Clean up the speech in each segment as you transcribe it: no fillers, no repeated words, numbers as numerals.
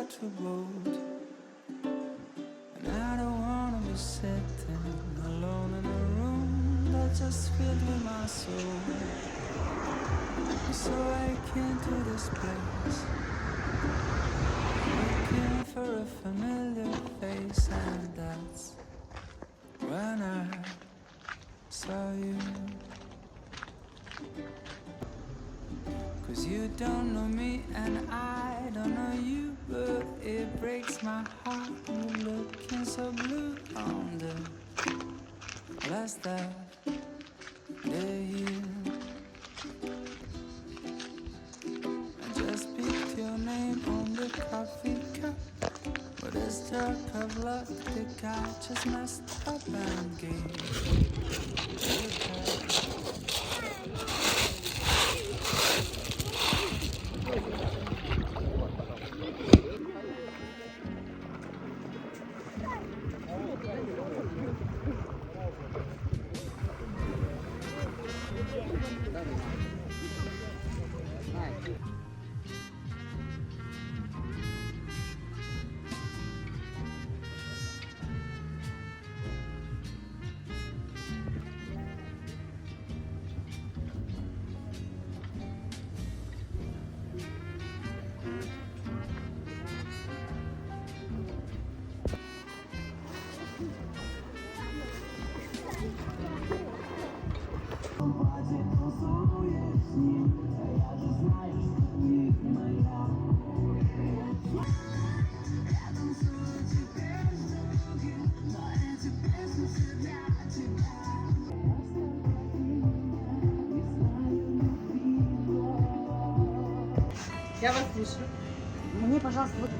such a boat, and I don't wanna be sitting alone in a room that's just filled with my soul. So I came to this place, looking for a familiar face, and that's when I saw you. 'Cause you don't know me and I don't know you, but it breaks my heart. You looking so blue on the last day here. I just picked your name on the coffee cup, but a stroke of luck, the guy just messed up and gave you a Я вас слушаю. Мне, пожалуйста, вот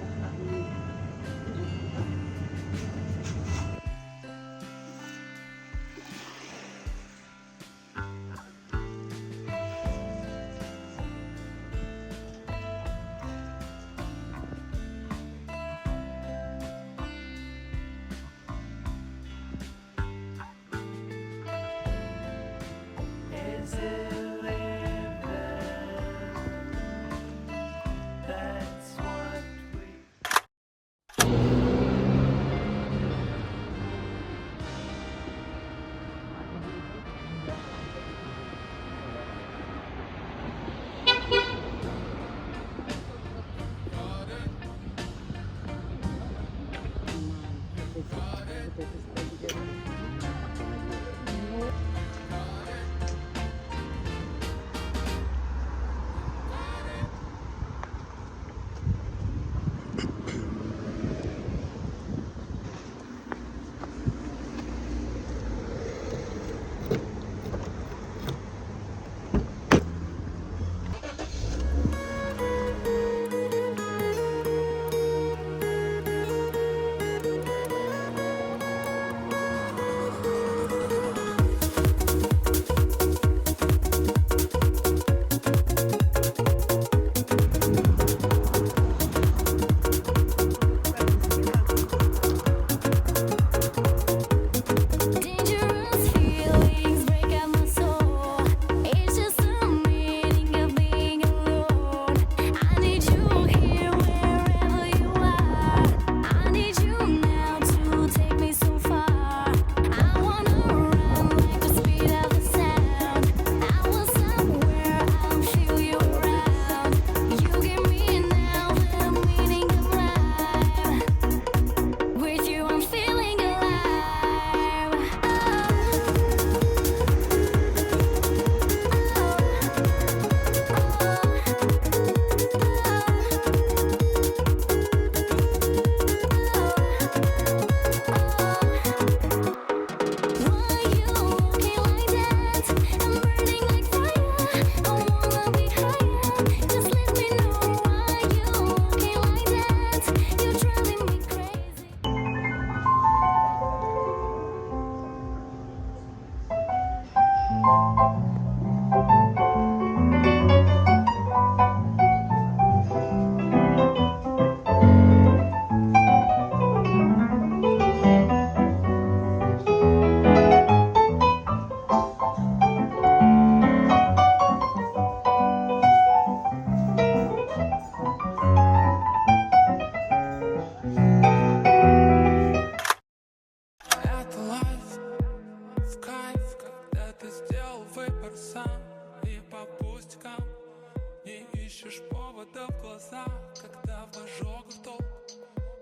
ищешь повода в глаза, когда в ожогах толк.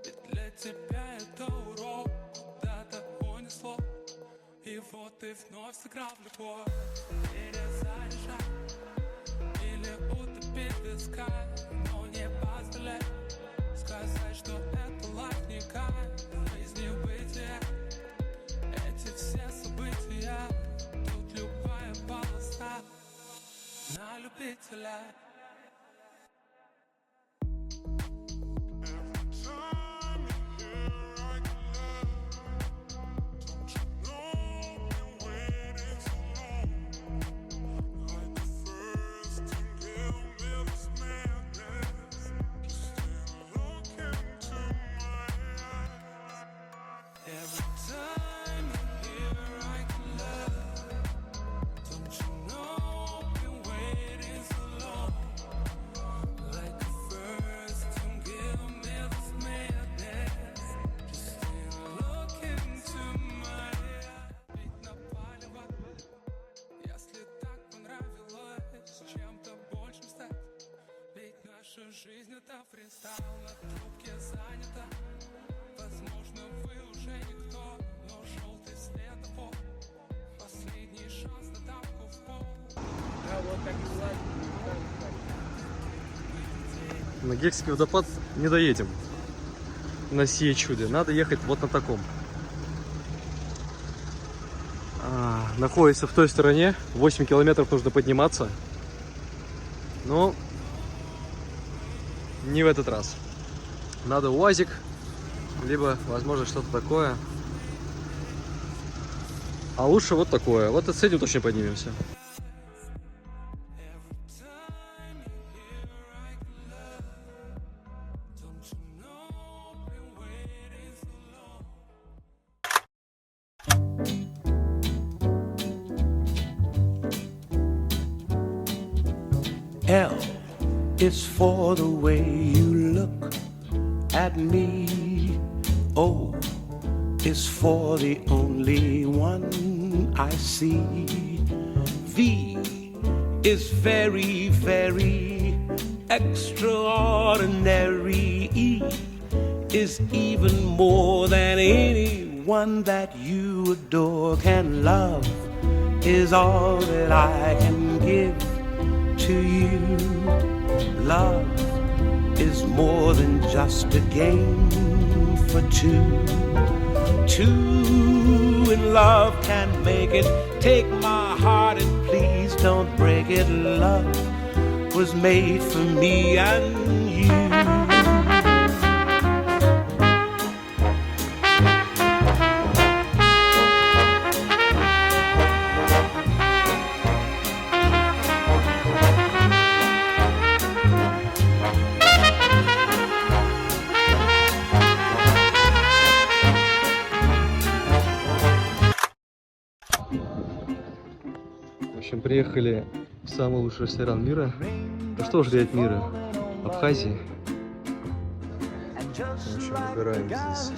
Ведь для тебя это урок, куда-то унесло. И вот ты вновь сыграл в любовь. Перезаряжай или утопить в висках, но не позволяй сказать, что это лайк не кайф. В жизни бытия эти все события, тут любая полоса на любителя. Жизнь это фристайл, на трубке занята. Возможно, вы уже никто, но желтый светофор, последний шанс на тапку в пол. На Гекский водопад не доедем. На сие чудо. Надо ехать вот на таком. Находится в той стороне. 8 километров нужно подниматься. Но не в этот раз. Надо УАЗик, либо, возможно, что-то такое. А лучше вот такое. Вот с этим точно поднимемся. L is for the way you look at me. O is for the only one I see. V is very, very extraordinary. E is even more than anyone that you adore can love. Is all that I can give to you. Love is more than just a game for two. Two in love can make it. Take my heart and please don't break it. Love was made for me and you. В общем, приехали в самый лучший ресторан мира. Да что ж говорить мира? Абхазии. В общем, выбираем здесь.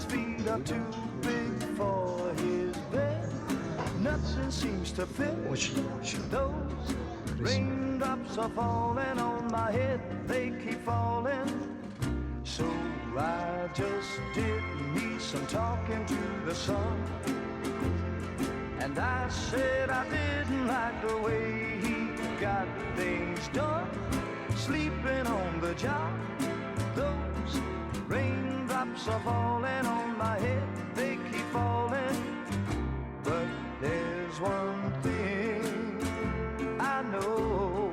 Очень красиво. And I said I didn't like the way he got things done, sleeping on the job. Those raindrops are falling on my head, they keep falling. But there's one thing I know,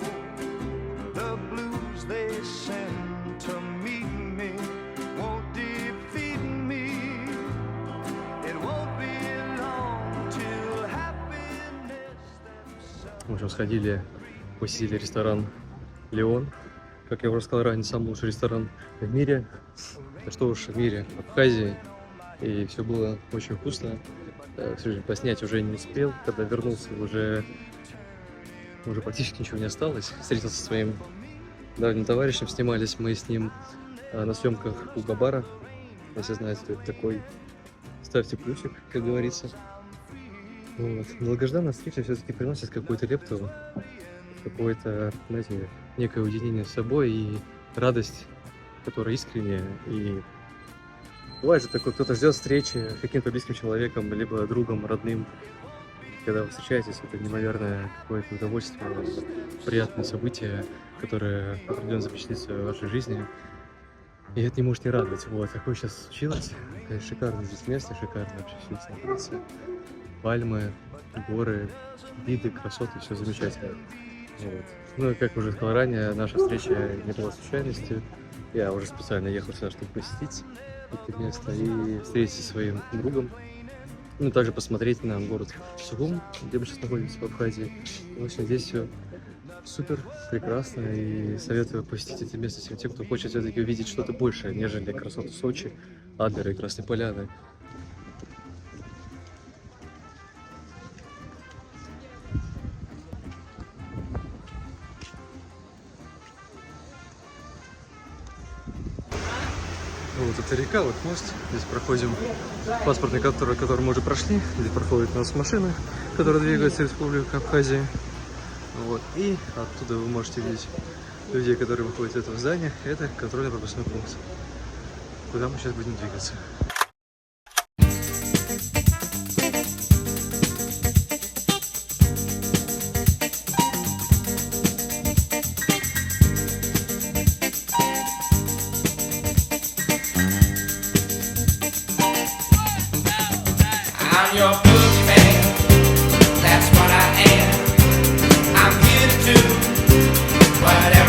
the blues they send to meet me won't defeat me. It won't be В общем, сходили, посетили ресторан «Леон». Как я уже сказал ранее, самый лучший ресторан в мире. Да что уж в мире, в Абхазии. И все было очень вкусно. К сожалению, поснять уже не успел. Когда вернулся, уже практически ничего не осталось. Встретился со своим давним товарищем. Снимались мы с ним на съемках у Габара. Если знаете, кто это такой, ставьте плюсик, как говорится. Вот. Долгожданная встреча все-таки приносит какую-то лепту какое-то, знаете, некое уединение с собой и радость, которая искренняя. И бывает же такое, кто-то ждет встречи с каким-то близким человеком, либо другом, родным. Когда вы встречаетесь, это неимоверное какое-то удовольствие, приятное событие, которое определенно запечатлится в вашей жизни. И это не может не радовать. Вот, такое сейчас случилось. Конечно, шикарное здесь место, шикарно вообще все здесь находится. Пальмы, горы, виды, красоты, все замечательно. Вот. Ну и как уже сказал ранее, наша встреча не была случайностью. Я уже специально ехал сюда, чтобы посетить это место и встретиться со своим другом. Ну и также посмотреть на город Сугум, где мы сейчас находимся, в Абхазии. В общем, здесь все супер, прекрасно, и советую посетить это место всем тем, кто хочет все-таки увидеть что-то большее, нежели красоту Сочи, Адера и Красной Поляны. Вот это река, вот мост. Здесь проходим паспортный контроль, который мы уже прошли. Здесь проходят у нас машины, которые двигаются в Республику Абхазия. Вот. И оттуда вы можете видеть людей, которые выходят из этого здания. Это контрольно-пропускной пункт, куда мы сейчас будем двигаться. I'm your boogeyman, that's what I am. I'm here to do whatever